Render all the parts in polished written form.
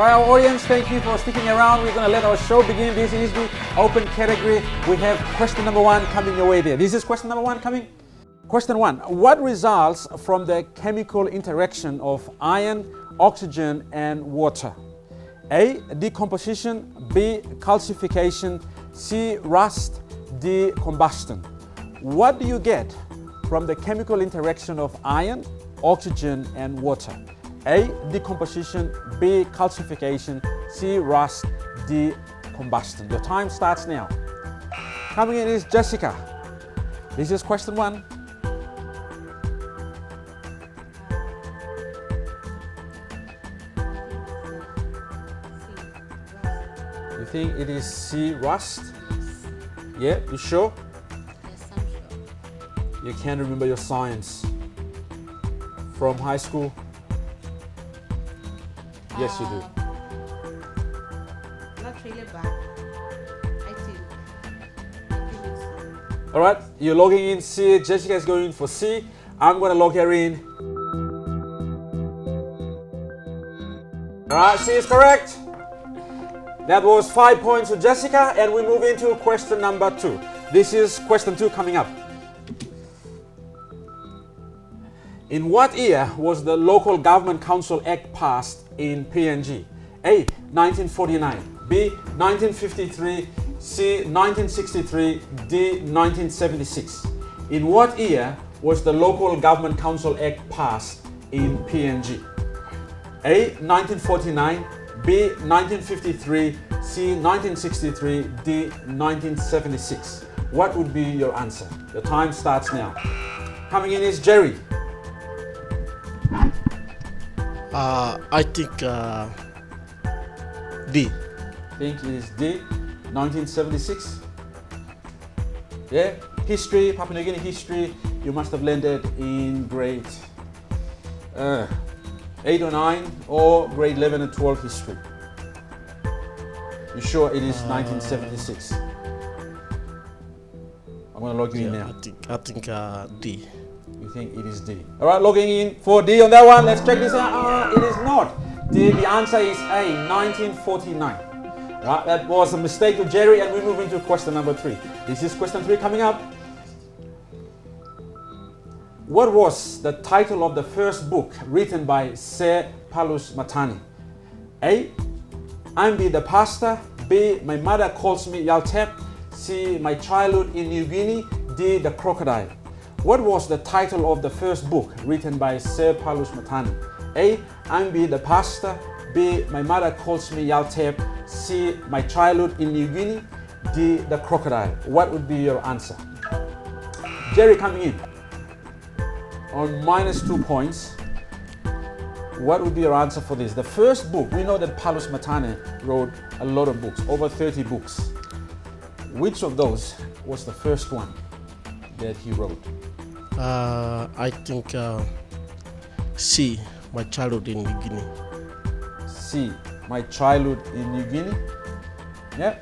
right, our audience, thank you for sticking around. We're going to let our show begin. This is the open category. We have question number 1 coming your way there. This is question number 1 coming. Question 1. What results from the chemical interaction of iron, oxygen, and water? A. Decomposition. B. Calcification. C. Rust. D. Combustion. What do you get from the chemical interaction of iron, oxygen, and water? A. Decomposition. B. Calcification. C. Rust. D. Combustion. Your time starts now. Coming in is Jessica. This is question 1. You think it is C. Rust? Yeah, you sure? Yes, I'm sure. You can't remember your science from high school? Yes, you do. Not really bad. I think it's All right, you're logging in C. Jessica is going for C. I'm going to log her in. All right, C is correct. That was 5 points to Jessica, and we move into question number 2. This is question 2 coming up. In what year was the Local Government Council Act passed in PNG? A. 1949. B. 1953. C. 1963. D. 1976. In what year was the Local Government Council Act passed in PNG? A. 1949. B. 1953. C. 1963. D. 1976. What would be your answer? Your time starts now. Coming in is Jerry. I think D. Think it is D. 1976. Yeah, history, Papua New Guinea history. You must have learned it in grade 8 or 9 or grade 11 and 12 history. You sure it is 1976? I'm going to log you in now. I think D. You think it is D? All right, logging in for D on that one. Let's check this out. It is not D. The answer is A. 1949. Right, that was a mistake to Jerry, and we move into question number 3. This is question 3 coming up. What was the title of the first book written by Sir Palus Matani? A. Ambi the Pastor. B. My Mother Calls Me Yaltep. C. My Childhood in New Guinea. D. The Crocodile. What was the title of the first book written by Sir Palus Matani? A. Ambi the Pastor. B. My Mother Calls Me Yaltep. C. My Childhood in New Guinea. D. The Crocodile. What would be your answer? Jerry coming in on -2 points. What would be your answer for this? The first book, we know that Palus Matani wrote a lot of books, over 30 books. Which of those was the first one that he wrote? I think C. My Childhood in New Guinea. C. My Childhood in New Guinea. Yeah.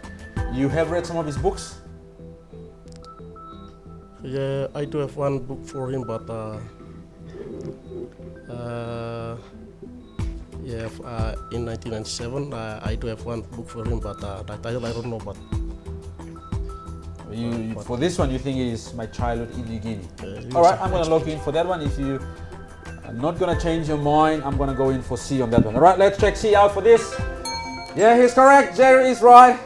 You have read some of his books? Yeah, I do have one book for him, but in 1997, I do have one book for him, but the title I don't know. But for this one, you think it is My Childhood in New Guinea? Yes, All right, I'm going to log in for that one. If you are not going to change your mind, I'm going to go in for C on that one. All right, let's check C out for this. Yeah, he's correct. Jerry is right.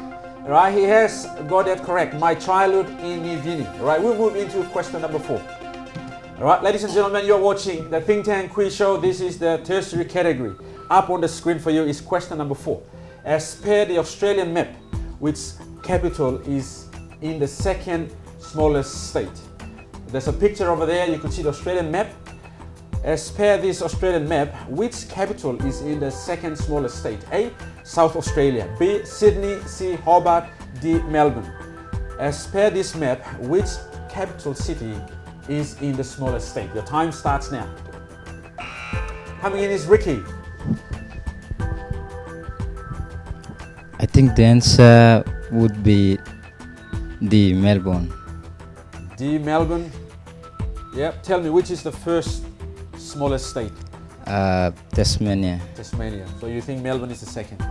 All right, he has got that correct. My Childhood in New Guinea. All right, we'll move into question number 4. All right, ladies and gentlemen, you're watching the Think Tank Quiz Show. This is the tertiary category. Up on the screen for you is question number 4. As per the Australian map, which capital is in the second smallest state? There's a picture over there. You can see the Australian map. As per this Australian map, which capital is in the second smallest state? A. South Australia. B. Sydney. C. Hobart. D. Melbourne. As per this map, which capital city is in the smallest state? Your time starts now. Coming in is Ricky. I think the answer would be D. Melbourne. D. Melbourne. Yep. Tell me, which is the first smallest state? Tasmania. Tasmania. So you think Melbourne is the second?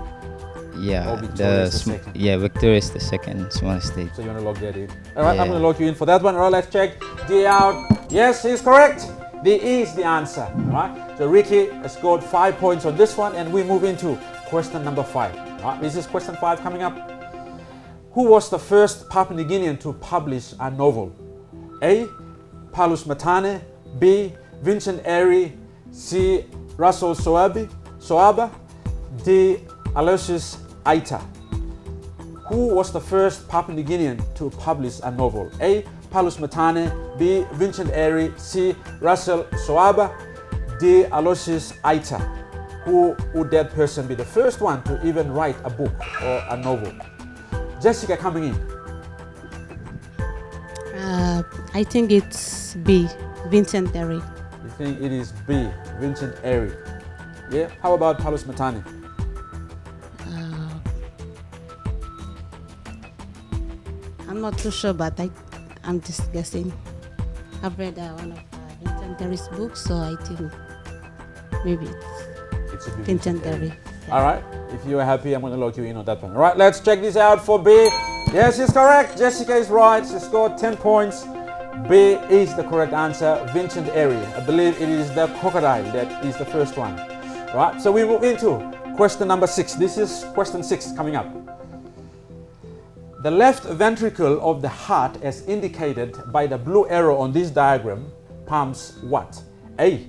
Yeah, Oh, Victoria is the second. yeah, Victoria is the second smallest state. So you want to log that in. All right, I'm Yeah. going to log you in for that one. All right, let's check D out. Yes, he's correct. D is the answer. All right. So Ricky has scored 5 points on this one, and we move into question number 5. All right, this is question 5 coming up. Who was the first Papua New Guinean to publish a novel? A. Palus Matane. B. Vincent Airy. C. Russell Soaba. D. Aloysius Aita. Who was the first Papua New Guinean to publish a novel? A. Palus Matane. B. Vincent Airy. C. Russell Soaba. D. Aloysius Aita. Who would that person be? The first one to even write a book or a novel? Jessica coming in. I think it's B. Vincent Terry. You think it is B. Vincent Airy? Yeah. How about Palus Matane? I'm not too sure, but I'm just guessing. I've read one of Vincent Terry's books, so I think maybe it's It should be Vincent Terry. Yeah. All right. If you are happy, I'm going to log you in on that one. All right. Let's check this out for B. Yes, it's correct. Jessica is right. She scored 10 points. B is the correct answer. Vincent Airy. I believe it is the crocodile that is the first one. All right. So we move into question number 6. This is question 6 coming up. The left ventricle of the heart, as indicated by the blue arrow on this diagram, pumps what? A.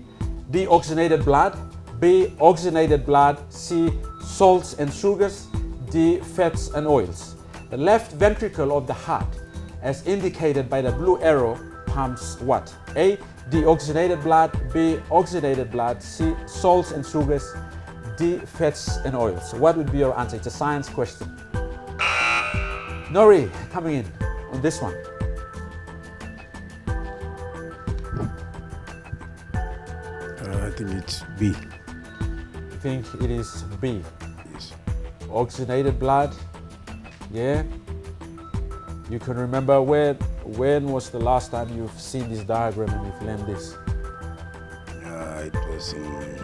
Deoxygenated blood. B. Oxygenated blood. C. Salts and sugars. D. Fats and oils. The left ventricle of the heart, as indicated by the blue arrow, pumps what? A. Deoxygenated blood. B. Oxygenated blood. C. Salts and sugars. D. Fats and oils. What would be your answer? It's a science question. Nori coming in on this one. I think it's B. You think it is B? Yes. Oxygenated blood. Yeah. You can remember when was the last time you've seen this diagram and you've learned this? It was in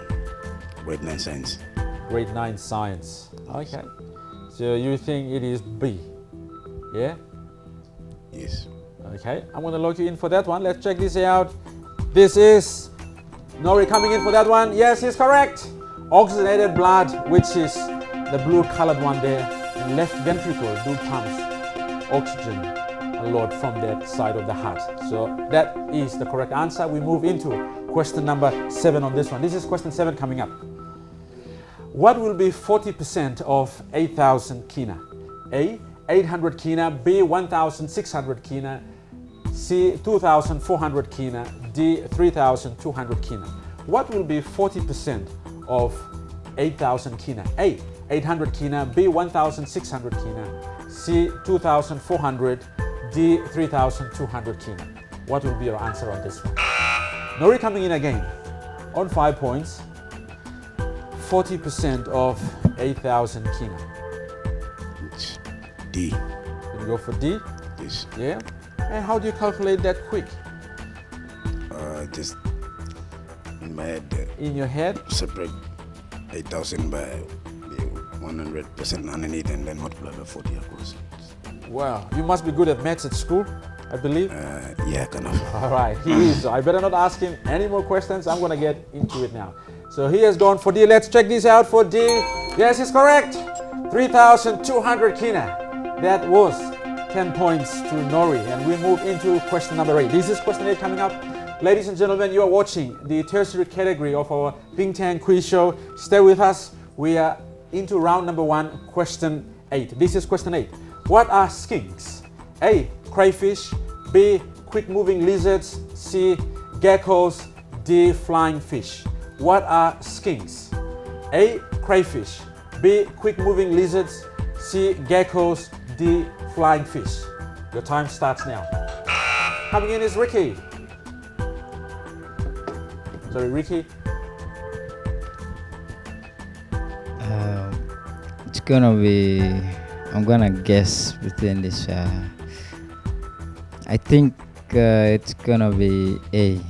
grade 9 science. Grade 9 science. Okay. So you think it is B? Yeah? Yes. Okay. I'm going to log you in for that one. Let's check this out. This is Nori coming in for that one. Yes, he's correct. Oxygenated blood, which is the blue colored one there. And left ventricle do pumps oxygen a lot from that side of the heart. So that is the correct answer. We move into question number 7 on this one. This is question 7 coming up. What will be 40% of 8,000 kina? A. 800 kina. B. 1,600 kina. C. 2,400 kina. D. 3,200 kina. What will be 40% of 8,000 kina? A. 800 kina. B. 1,600 kina. C. 2,400. D. 3,200 kina. What will be your answer on this one? Nori coming in again on 5 points. 40% of 8,000 kina. It's D. Can you go for D? Yes. Yeah. And how do you calculate that quick? Just in my head, In your head? separate 8,000 by the 100% underneath and then multiply by 40 across. Wow, you must be good at maths at school, I believe. Yeah, kind of. All right, he is. So I better not ask him any more questions. I'm going to get into it now. So he has gone for D. Let's check this out for D. Yes, it's correct. 3,200 kina. That was 10 points to Nori. And we move into question number 8. This is question 8 coming up. Ladies and gentlemen, you are watching the tertiary category of our Bintang quiz show. Stay with us. We are into round number 1, question 8. This is question 8. What are skinks? A. Crayfish. B. Quick-moving lizards. C. Geckos. D. Flying fish. What are skinks? A. Crayfish. B. Quick-moving lizards. C. Geckos. D. Flying fish. Your time starts now. Coming in is Ricky. Sorry, Ricky. It's gonna be, I'm gonna guess between this. I think it's gonna be A. You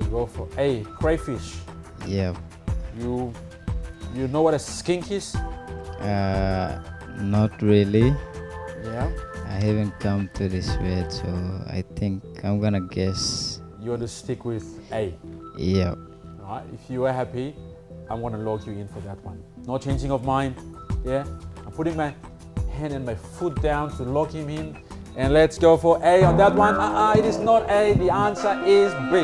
go for A. Crayfish. Yeah. You know what a skink is? Not really. Yeah. I haven't come to this word, so I think I'm gonna guess. You want to stick with A. Yeah. Right. If you are happy, I'm gonna log you in for that one. No changing of mind. Yeah. I'm putting my hand and my foot down to log him in. And let's go for A on that one. It is not A. The answer is B.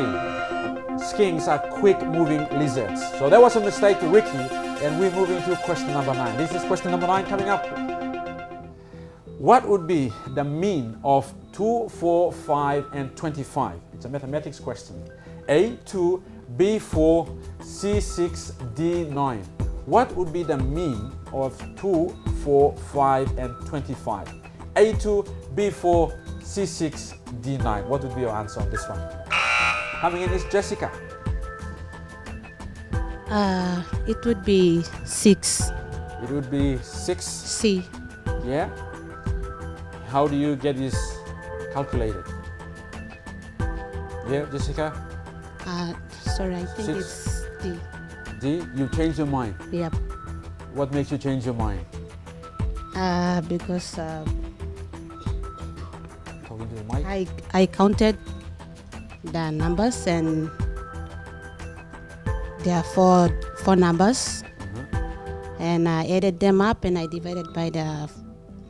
Skinks are quick-moving lizards. So that was a mistake to Ricky, and we're moving to question number 9. This is question number 9 coming up. What would be the mean of 2, 4, 5, and 25? It's a mathematics question. A2, B4, C6, D9. What would be the mean of 2, 4, 5, and 25? A2, B4, C6, D9. What would be your answer on this one? Coming in is Jessica. It would be 6. It would be 6. C. Yeah? How do you get this calculated? Yeah, Jessica? Sorry, I think 6. it's D. D, you changed your mind. Yep. What makes you change your mind? Because Talking to the mic? I counted the numbers, and there are four numbers, and I added them up and I divided by the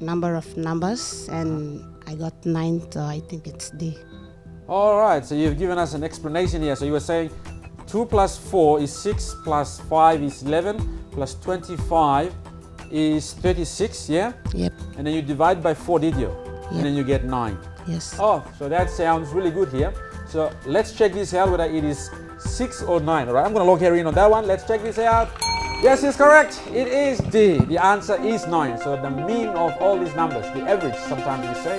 number of numbers, and I got 9, so I think it's D. All right, so you've given us an explanation here. So you were saying 2 plus 4 is 6, plus 5 is 11, plus 25 is 36, yeah? Yep. And then you divide by 4, did you? Yep. And then you get 9. Yes. Oh, so that sounds really good here. So let's check this out whether it is 6 or 9. All right, I'm going to log here in on that one. Let's check this out. Yes, it's correct. It is D. The answer is 9. So the mean of all these numbers, the average, sometimes we say,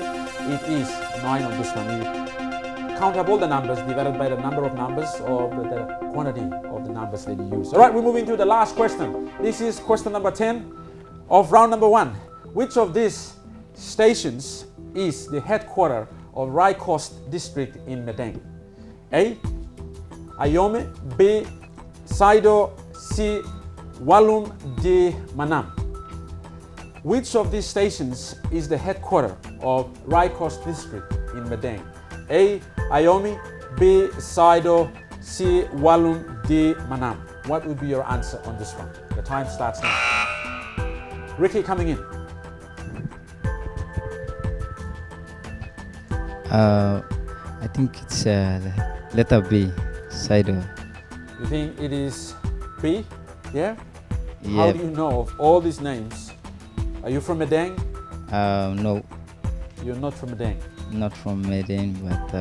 it is 9 on this one. You count up all the numbers divided by the number of numbers or the quantity of the numbers that you use. All right, we're moving to the last question. This is question number 10 of round number 1. Which of these stations is the headquarters of Raikost district in Madang? A. Ayome. B. Saido. C. Walum. D. Manam. Which of these stations is the headquarters of Raikost district in Madang? A. Ayome. B. Saido. C. Walum. D. Manam. What would be your answer on this one? The time starts now. Ricky coming in. I think it's letter B, Saido. You think it is B? Yeah? How Yep. do you know of all these names? Are you from Madang? No, You're not from Madang. not from Medellin, but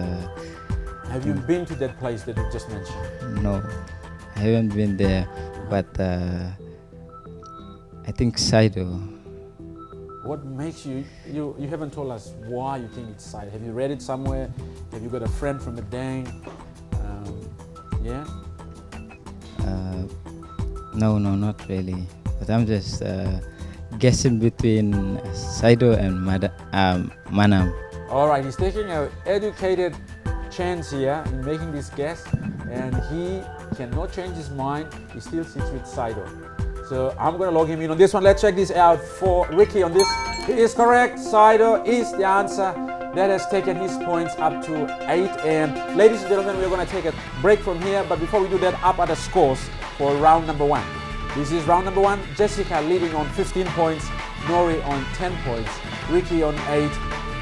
Have you been to that place that you just mentioned? no, I haven't been there. But I think Saido. What makes you haven't told us why you think it's Saido. Have you read it somewhere? Have you got a friend from Madang? Yeah? No, not really. But I'm just guessing between Saido and Manam. All right, he's taking an educated chance here in making this guess, and he cannot change his mind. He still sits with Saido. So I'm going to log him in on this one. Let's check this out for Ricky on this. He is correct. Saido is the answer. That has taken his points up to 8. And ladies and gentlemen, we're going to take a break from here. But before we do that, up are the scores for round number 1. This is round number 1. Jessica leading on 15 points. Nori on 10 points. Ricky on 8.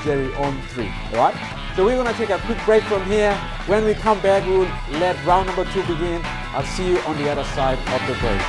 Jerry on 3. All right? So we're going to take a quick break from here. When we come back, we will let round number 2 begin. I'll see you on the other side of the break.